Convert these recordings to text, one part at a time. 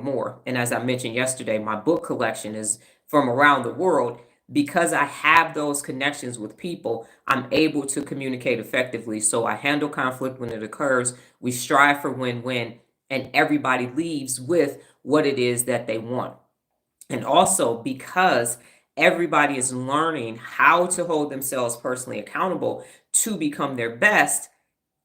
more. And as I mentioned yesterday, my book collection is from around the world. Because I have those connections with people, I'm able to communicate effectively. So I handle conflict when it occurs. We strive for win-win, and everybody leaves with what it is that they want. And also because everybody is learning how to hold themselves personally accountable to become their best,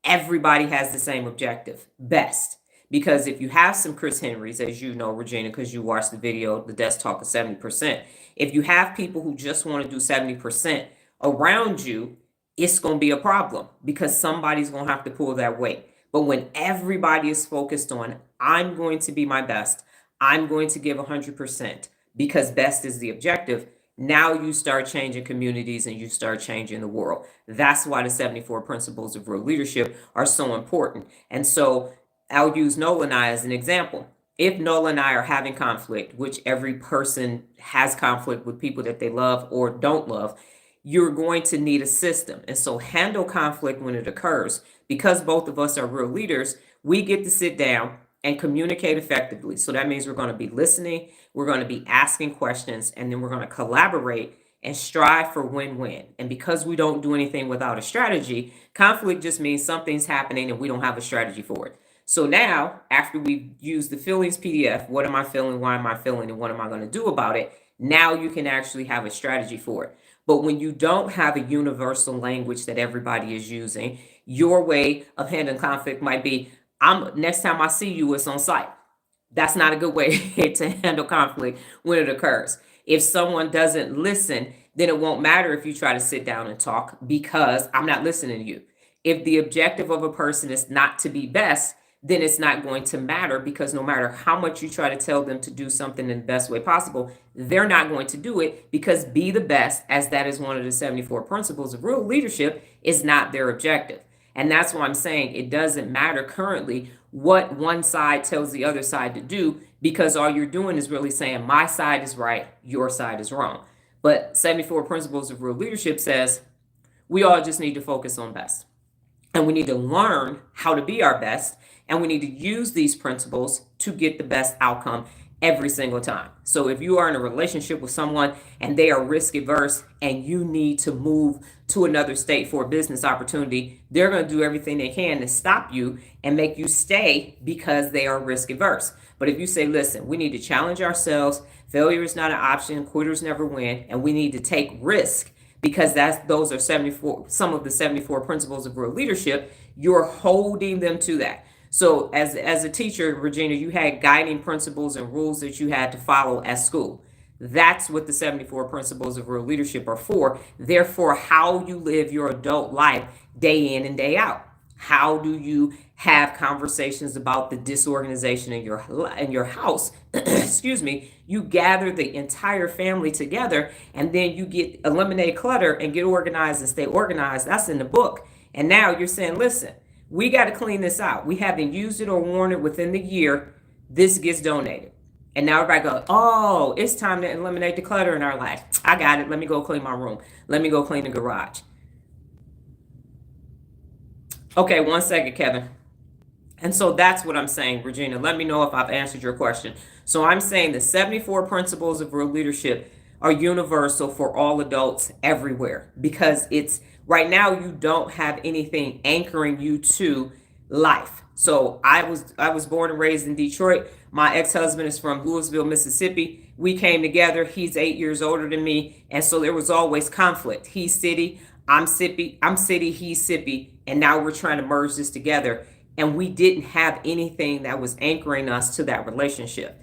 everybody has the same objective, best. Because if you have some Chris Henrys, as you know, Regina, because you watched the video, the desk talk of 70%, if you have people who just want to do 70% around you, it's going to be a problem because somebody's going to have to pull that weight. But when everybody is focused on, I'm going to be my best, I'm going to give 100% because best is the objective, now you start changing communities and you start changing the world. That's why the 74 principles of real leadership are so important. And so I'll use Nola and I as an example. If Nola and I are having conflict, which every person has conflict with people that they love or don't love, you're going to need a system. And so handle conflict when it occurs. Because both of us are real leaders, we get to sit down and communicate effectively. So that means we're going to be listening, we're going to be asking questions, and then we're going to collaborate and strive for win-win. And because we don't do anything without a strategy, conflict just means something's happening and we don't have a strategy for it. So now, after we've used the feelings PDF, what am I feeling, why am I feeling, and what am I going to do about it? Now you can actually have a strategy for it. But when you don't have a universal language that everybody is using, your way of handling conflict might be, next time I see you, it's on site. That's not a good way to handle conflict when it occurs. If someone doesn't listen, then it won't matter if you try to sit down and talk because I'm not listening to you. If the objective of a person is not to be best, then it's not going to matter because no matter how much you try to tell them to do something in the best way possible, they're not going to do it because be the best, as that is one of the 74 principles of real leadership, is not their objective. And that's why I'm saying it doesn't matter currently what one side tells the other side to do because all you're doing is really saying my side is right, your side is wrong. But 74 principles of real leadership says we all just need to focus on best. And we need to learn how to be our best. And we need to use these principles to get the best outcome every single time. So if you are in a relationship with someone and they are risk averse and you need to move to another state for a business opportunity, they're going to do everything they can to stop you and make you stay because they are risk averse. But if you say, listen, we need to challenge ourselves, failure is not an option, quitters never win, and we need to take risk because those are some of the 74 principles of real leadership, you're holding them to that. So as a teacher, Regina, you had guiding principles and rules that you had to follow at school. That's what the 74 principles of real leadership are for. Therefore, how you live your adult life day in and day out. How do you have conversations about the disorganization in your house? Excuse me. You gather the entire family together and then you eliminate clutter and get organized and stay organized. That's in the book. And now you're saying, listen, we got to clean this out. We haven't used it or worn it within the year. This gets donated. And now everybody goes, oh, it's time to eliminate the clutter in our life. I got it. Let me go clean my room. Let me go clean the garage. Okay, 1 second, Kevin. And so that's what I'm saying, Regina. Let me know if I've answered your question. So I'm saying the 74 principles of real leadership are universal for all adults everywhere because it's right now you don't have anything anchoring you to life. So I was born and raised in Detroit. My ex-husband is from Louisville, Mississippi. We came together. He's 8 years older than me. And so there was always conflict. He's city, I'm city, he's sippy. And now we're trying to merge this together. And we didn't have anything that was anchoring us to that relationship.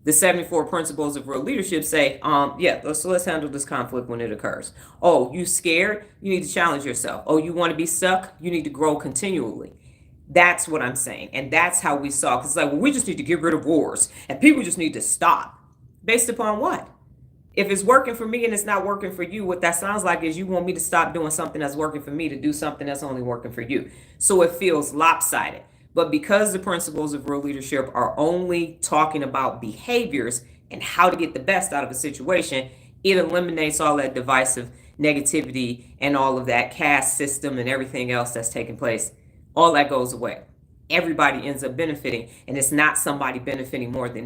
The 74 principles of real leadership say, let's handle this conflict when it occurs. Oh, you scared? You need to challenge yourself. Oh, you want to be stuck? You need to grow continually. That's what I'm saying. And that's how we saw. Because it's like, well, we just need to get rid of wars. And people just need to stop. Based upon what? If it's working for me and it's not working for you, what that sounds like is you want me to stop doing something that's working for me to do something that's only working for you. So it feels lopsided. But because the principles of real leadership are only talking about behaviors and how to get the best out of a situation, it eliminates all that divisive negativity and all of that caste system and everything else that's taking place. All that goes away. Everybody ends up benefiting, and it's not somebody benefiting more than